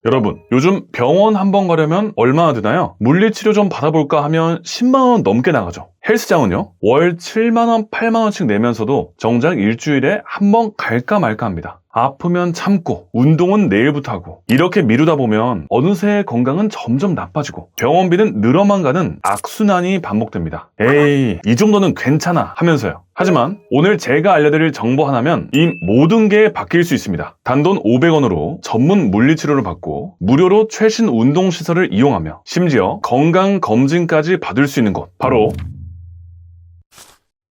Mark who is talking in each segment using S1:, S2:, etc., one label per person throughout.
S1: 여러분, 요즘 병원 한 번 가려면 얼마나 드나요? 물리치료 좀 받아볼까 하면 10만원 넘게 나가죠. 헬스장은요, 월 7만원, 8만원씩 내면서도 정작 일주일에 한 번 갈까 말까 합니다. 아프면 참고, 운동은 내일부터 하고, 이렇게 미루다 보면 어느새 건강은 점점 나빠지고 병원비는 늘어만 가는 악순환이 반복됩니다. 에이, 이 정도는 괜찮아 하면서요. 하지만 오늘 제가 알려드릴 정보 하나면 이 모든 게 바뀔 수 있습니다. 단돈 500원으로 전문 물리치료를 받고 무료로 최신 운동시설을 이용하며 심지어 건강검진까지 받을 수 있는 곳, 바로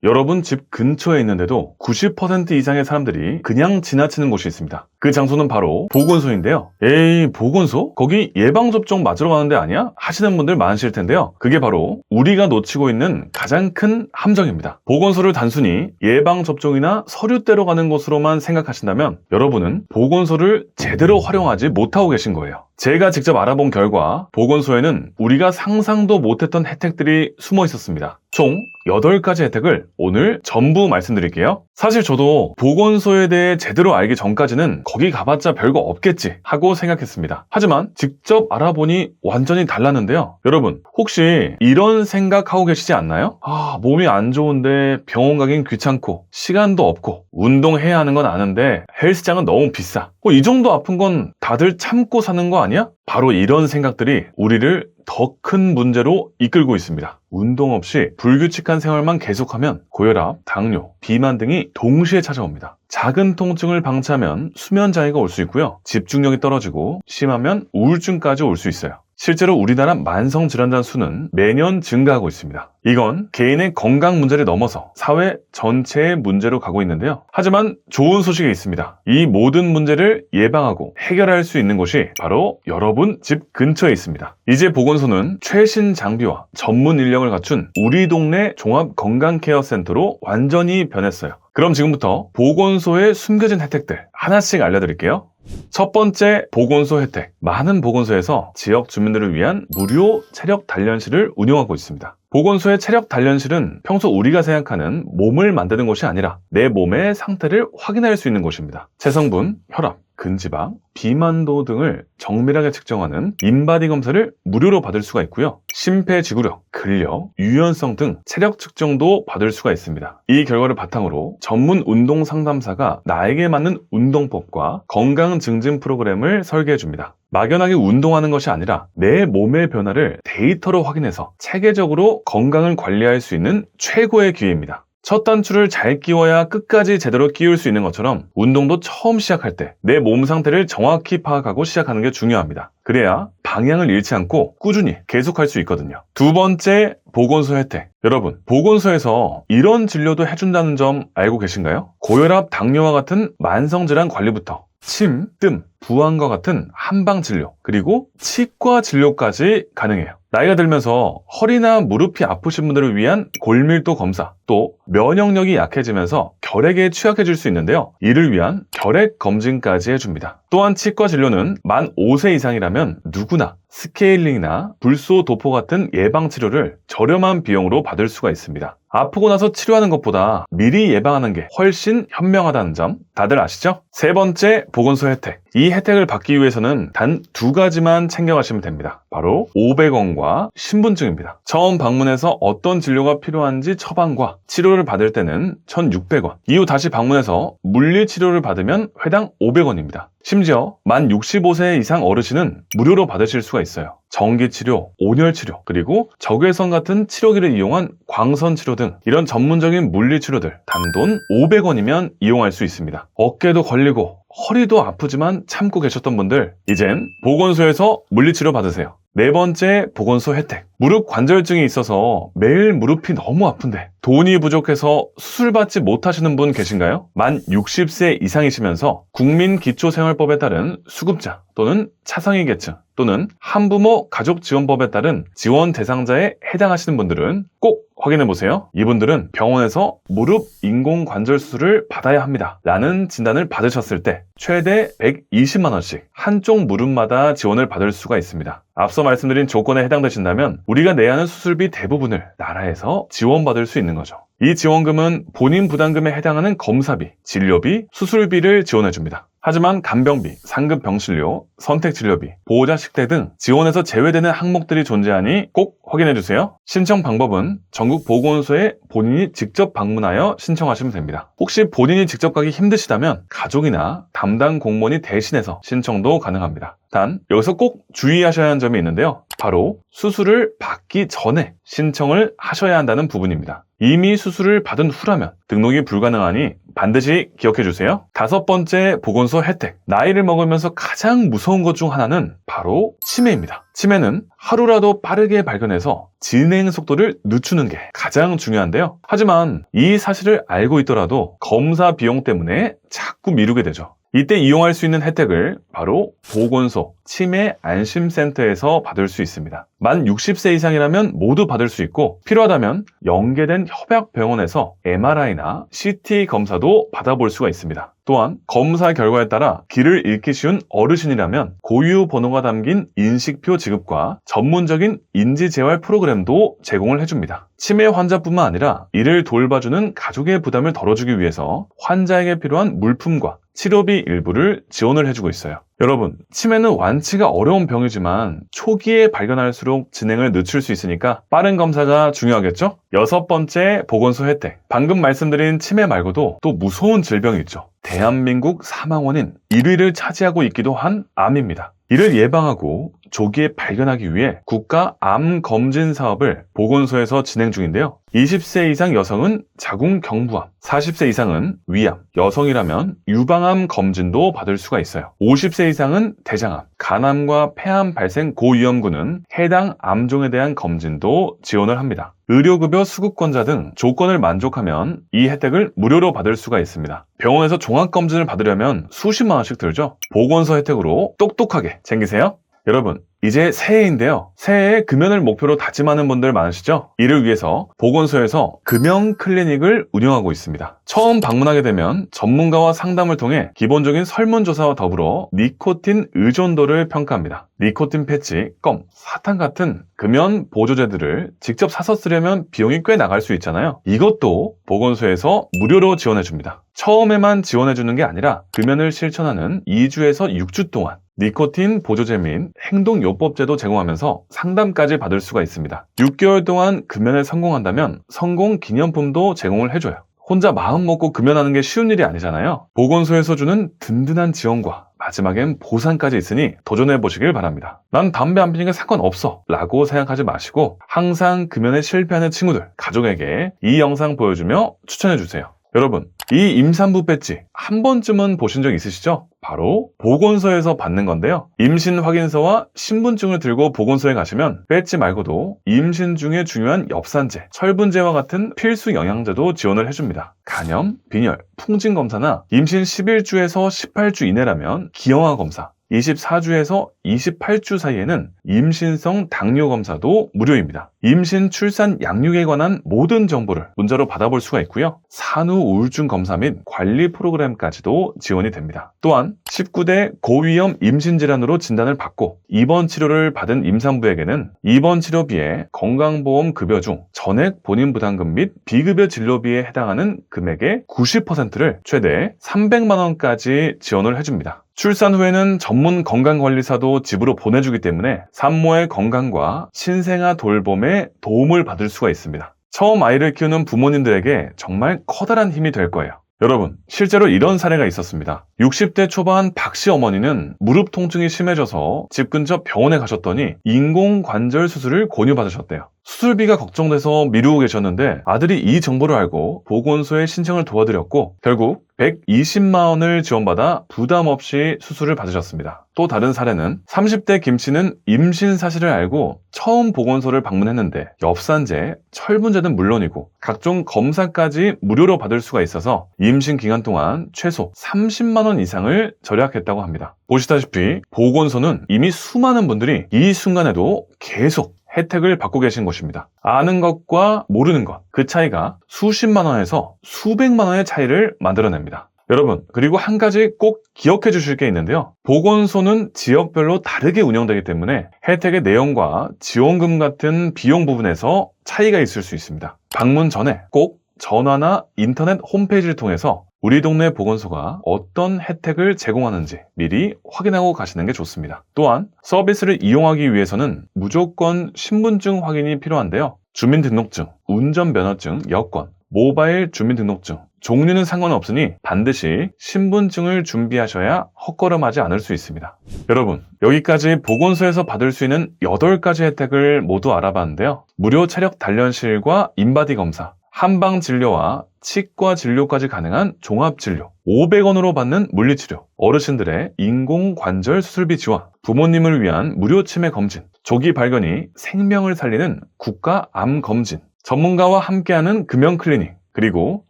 S1: 여러분 집 근처에 있는데도 90% 이상의 사람들이 그냥 지나치는 곳이 있습니다. 그 장소는 바로 보건소인데요. 에이, 보건소? 거기 예방접종 맞으러 가는 데 아니야? 하시는 분들 많으실 텐데요. 그게 바로 우리가 놓치고 있는 가장 큰 함정입니다. 보건소를 단순히 예방접종이나 서류 떼러 가는 곳으로만 생각하신다면 여러분은 보건소를 제대로 활용하지 못하고 계신 거예요. 제가 직접 알아본 결과 보건소에는 우리가 상상도 못했던 혜택들이 숨어 있었습니다. 총 8가지 혜택을 오늘 전부 말씀드릴게요. 사실 저도 보건소에 대해 제대로 알기 전까지는 거기 가봤자 별거 없겠지 하고 생각했습니다. 하지만 직접 알아보니 완전히 달랐는데요. 여러분, 혹시 이런 생각하고 계시지 않나요? 몸이 안 좋은데 병원 가긴 귀찮고 시간도 없고 운동해야 하는 건 아는데 헬스장은 너무 비싸. 이 정도 아픈 건 다들 참고 사는 거 아니야? 바로 이런 생각들이 우리를 더 큰 문제로 이끌고 있습니다. 운동 없이 불규칙한 생활만 계속하면 고혈압, 당뇨, 비만 등이 동시에 찾아옵니다. 작은 통증을 방치하면 수면 장애가 올 수 있고요. 집중력이 떨어지고 심하면 우울증까지 올 수 있어요. 실제로 우리나라 만성질환자 수는 매년 증가하고 있습니다. 이건 개인의 건강 문제를 넘어서 사회 전체의 문제로 가고 있는데요. 하지만 좋은 소식이 있습니다. 이 모든 문제를 예방하고 해결할 수 있는 곳이 바로 여러분 집 근처에 있습니다. 이제 보건소는 최신 장비와 전문 인력을 갖춘 우리 동네 종합건강케어센터로 완전히 변했어요. 그럼 지금부터 보건소의 숨겨진 혜택들 하나씩 알려드릴게요. 첫 번째, 보건소 혜택. 많은 보건소에서 지역 주민들을 위한 무료 체력 단련실을 운영하고 있습니다. 보건소의 체력 단련실은 평소 우리가 생각하는 몸을 만드는 곳이 아니라 내 몸의 상태를 확인할 수 있는 곳입니다. 체성분, 혈압, 근지방, 비만도 등을 정밀하게 측정하는 인바디 검사를 무료로 받을 수가 있고요. 심폐지구력, 근력, 유연성 등 체력 측정도 받을 수가 있습니다. 이 결과를 바탕으로 전문 운동 상담사가 나에게 맞는 운동법과 건강 증진 프로그램을 설계해줍니다. 막연하게 운동하는 것이 아니라 내 몸의 변화를 데이터로 확인해서 체계적으로 건강을 관리할 수 있는 최고의 기회입니다. 첫 단추를 잘 끼워야 끝까지 제대로 끼울 수 있는 것처럼 운동도 처음 시작할 때 내 몸 상태를 정확히 파악하고 시작하는 게 중요합니다. 그래야 방향을 잃지 않고 꾸준히 계속할 수 있거든요. 두 번째, 보건소 혜택. 여러분, 보건소에서 이런 진료도 해준다는 점 알고 계신가요? 고혈압, 당뇨와 같은 만성질환 관리부터 침, 뜸, 부항과 같은 한방진료, 그리고 치과 진료까지 가능해요. 나이가 들면서 허리나 무릎이 아프신 분들을 위한 골밀도 검사, 또 면역력이 약해지면서 결핵에 취약해질 수 있는데요. 이를 위한 결핵 검진까지 해줍니다. 또한 치과 진료는 만 5세 이상이라면 누구나 스케일링이나 불소 도포 같은 예방치료를 저렴한 비용으로 받을 수가 있습니다. 아프고 나서 치료하는 것보다 미리 예방하는 게 훨씬 현명하다는 점 다들 아시죠? 세 번째, 보건소 혜택. 이 혜택을 받기 위해서는 단 2가지만 챙겨가시면 됩니다. 바로 500원과 신분증입니다. 처음 방문해서 어떤 진료가 필요한지 처방과 치료를 받을 때는 1,600원. 이후 다시 방문해서 물리치료를 받으면 회당 500원입니다. 심지어 만 65세 이상 어르신은 무료로 받으실 수가 있어요. 전기치료, 온열치료, 그리고 적외선 같은 치료기를 이용한 광선치료 등 이런 전문적인 물리치료들 단돈 500원이면 이용할 수 있습니다. 어깨도 걸리고 허리도 아프지만 참고 계셨던 분들, 이젠 보건소에서 물리치료 받으세요. 네 번째, 보건소 혜택. 무릎 관절증이 있어서 매일 무릎이 너무 아픈데 돈이 부족해서 수술받지 못하시는 분 계신가요? 만 60세 이상이시면서 국민기초생활법에 따른 수급자 또는 차상위 계층 또는 한부모 가족지원법에 따른 지원 대상자에 해당하시는 분들은 꼭 확인해보세요. 이분들은 병원에서 무릎 인공관절 수술을 받아야 합니다 라는 진단을 받으셨을 때 최대 120만원씩 한쪽 무릎마다 지원을 받을 수가 있습니다. 앞서 말씀드린 조건에 해당되신다면 우리가 내야 하는 수술비 대부분을 나라에서 지원받을 수 있는 거죠. 이 지원금은 본인 부담금에 해당하는 검사비, 진료비, 수술비를 지원해줍니다. 하지만 간병비, 상급 병실료, 선택진료비, 보호자 식대 등 지원에서 제외되는 항목들이 존재하니 꼭 확인해주세요. 신청 방법은 전국 보건소에 본인이 직접 방문하여 신청하시면 됩니다. 혹시 본인이 직접 가기 힘드시다면 가족이나 담당 공무원이 대신해서 신청도 가능합니다. 단 여기서 꼭 주의하셔야 하는 점이 있는데요. 바로 수술을 받기 전에 신청을 하셔야 한다는 부분입니다. 이미 수술을 받은 후라면 등록이 불가능하니 반드시 기억해주세요. 5번째 보건소 혜택. 나이를 먹으면서 가장 무서운 것 중 하나는 바로 치매입니다. 치매는 하루라도 빠르게 발견해서 진행 속도를 늦추는 게 가장 중요한데요. 하지만 이 사실을 알고 있더라도 검사 비용 때문에 자꾸 미루게 되죠. 이때 이용할 수 있는 혜택을 바로 보건소 치매 안심센터에서 받을 수 있습니다. 만 60세 이상이라면 모두 받을 수 있고 필요하다면 연계된 협약병원에서 MRI나 CT 검사도 받아볼 수가 있습니다. 또한 검사 결과에 따라 길을 잃기 쉬운 어르신이라면 고유 번호가 담긴 인식표 지급과 전문적인 인지재활 프로그램도 제공을 해줍니다. 치매 환자뿐만 아니라 이를 돌봐주는 가족의 부담을 덜어주기 위해서 환자에게 필요한 물품과 치료비 일부를 지원을 해주고 있어요. 여러분, 치매는 완치가 어려운 병이지만 초기에 발견할수록 진행을 늦출 수 있으니까 빠른 검사가 중요하겠죠? 6번째 보건소 혜택. 방금 말씀드린 치매 말고도 또 무서운 질병이 있죠. 대한민국 사망원인 1위를 차지하고 있기도 한 암입니다. 이를 예방하고 조기에 발견하기 위해 국가 암 검진 사업을 보건소에서 진행 중인데요. 20세 이상 여성은 자궁경부암, 40세 이상은 위암, 여성이라면 유방암 검진도 받을 수가 있어요. 50세 이상은 대장암, 간암과 폐암 발생 고위험군은 해당 암종에 대한 검진도 지원을 합니다. 의료급여 수급권자 등 조건을 만족하면 이 혜택을 무료로 받을 수가 있습니다. 병원에서 종합검진을 받으려면 수십만 원씩 들죠. 보건소 혜택으로 똑똑하게 챙기세요. 여러분, 이제 새해인데요. 새해에 금연을 목표로 다짐하는 분들 많으시죠? 이를 위해서 보건소에서 금연 클리닉을 운영하고 있습니다. 처음 방문하게 되면 전문가와 상담을 통해 기본적인 설문조사와 더불어 니코틴 의존도를 평가합니다. 니코틴 패치, 껌, 사탕 같은 금연 보조제들을 직접 사서 쓰려면 비용이 꽤 나갈 수 있잖아요. 이것도 보건소에서 무료로 지원해줍니다. 처음에만 지원해주는 게 아니라 금연을 실천하는 2주에서 6주 동안 니코틴 보조제 및 행동요법제도 제공하면서 상담까지 받을 수가 있습니다. 6개월 동안 금연에 성공한다면 성공 기념품도 제공을 해줘요. 혼자 마음 먹고 금연하는 게 쉬운 일이 아니잖아요. 보건소에서 주는 든든한 지원과 마지막엔 보상까지 있으니 도전해보시길 바랍니다. 난 담배 안 피니까 상관없어 라고 생각하지 마시고 항상 금연에 실패하는 친구들, 가족에게 이 영상 보여주며 추천해주세요. 여러분, 이 임산부 배지 한 번쯤은 보신 적 있으시죠? 바로 보건소에서 받는 건데요. 임신 확인서와 신분증을 들고 보건소에 가시면 배지 말고도 임신 중에 중요한 엽산제, 철분제와 같은 필수 영양제도 지원을 해줍니다. 간염, 빈혈, 풍진 검사나 임신 11주에서 18주 이내라면 기형아 검사, 24주에서 28주 사이에는 임신성 당뇨 검사도 무료입니다. 임신, 출산, 양육에 관한 모든 정보를 문자로 받아볼 수가 있고요. 산후 우울증 검사 및 관리 프로그램까지도 지원이 됩니다. 또한 19대 고위험 임신 질환으로 진단을 받고 입원 치료를 받은 임산부에게는 입원 치료비에 건강보험 급여 중 전액 본인 부담금 및 비급여 진료비에 해당하는 금액의 90%를 최대 300만 원까지 지원을 해줍니다. 출산 후에는 전문 건강관리사도 집으로 보내주기 때문에 산모의 건강과 신생아 돌봄에 도움을 받을 수가 있습니다. 처음 아이를 키우는 부모님들에게 정말 커다란 힘이 될 거예요. 여러분, 실제로 이런 사례가 있었습니다. 60대 초반 박씨 어머니는 무릎 통증이 심해져서 집 근처 병원에 가셨더니 인공관절 수술을 권유받으셨대요. 수술비가 걱정돼서 미루고 계셨는데 아들이 이 정보를 알고 보건소에 신청을 도와드렸고 결국 120만 원을 지원받아 부담 없이 수술을 받으셨습니다. 또 다른 사례는 30대 김 씨는 임신 사실을 알고 처음 보건소를 방문했는데 엽산제, 철분제는 물론이고 각종 검사까지 무료로 받을 수가 있어서 임신 기간 동안 최소 30만 원 이상을 절약했다고 합니다. 보시다시피 보건소는 이미 수많은 분들이 이 순간에도 계속 혜택을 받고 계신 것입니다. 아는 것과 모르는 것, 그 차이가 수십만 원에서 수백만 원의 차이를 만들어냅니다. 여러분, 그리고 한 가지 꼭 기억해 주실 게 있는데요. 보건소는 지역별로 다르게 운영되기 때문에 혜택의 내용과 지원금 같은 비용 부분에서 차이가 있을 수 있습니다. 방문 전에 꼭 전화나 인터넷 홈페이지를 통해서 우리 동네 보건소가 어떤 혜택을 제공하는지 미리 확인하고 가시는 게 좋습니다. 또한 서비스를 이용하기 위해서는 무조건 신분증 확인이 필요한데요. 주민등록증, 운전면허증, 여권, 모바일 주민등록증, 종류는 상관없으니 반드시 신분증을 준비하셔야 헛걸음하지 않을 수 있습니다. 여러분, 여기까지 보건소에서 받을 수 있는 8가지 혜택을 모두 알아봤는데요. 무료 체력 단련실과 인바디 검사, 한방 진료와 치과 진료까지 가능한 종합진료, 500원으로 받는 물리치료, 어르신들의 인공관절 수술비 지원, 부모님을 위한 무료 치매 검진, 조기 발견이 생명을 살리는 국가 암 검진, 전문가와 함께하는 금연 클리닉, 그리고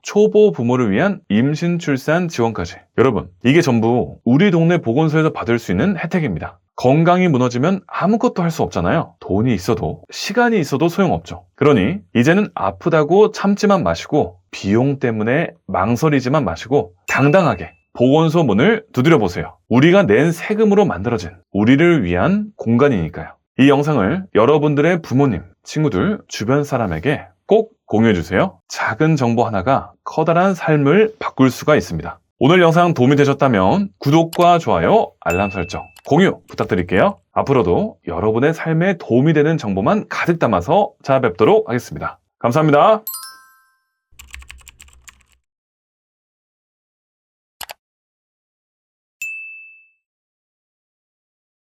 S1: 초보 부모를 위한 임신 출산 지원까지. 여러분, 이게 전부 우리 동네 보건소에서 받을 수 있는 혜택입니다. 건강이 무너지면 아무것도 할 수 없잖아요. 돈이 있어도 시간이 있어도 소용없죠. 그러니 이제는 아프다고 참지만 마시고 비용 때문에 망설이지만 마시고 당당하게 보건소 문을 두드려 보세요. 우리가 낸 세금으로 만들어진 우리를 위한 공간이니까요. 이 영상을 여러분들의 부모님, 친구들, 주변 사람에게 꼭 공유해주세요. 작은 정보 하나가 커다란 삶을 바꿀 수가 있습니다. 오늘 영상 도움이 되셨다면 구독과 좋아요, 알람 설정, 공유 부탁드릴게요. 앞으로도 여러분의 삶에 도움이 되는 정보만 가득 담아서 찾아뵙도록 하겠습니다. 감사합니다.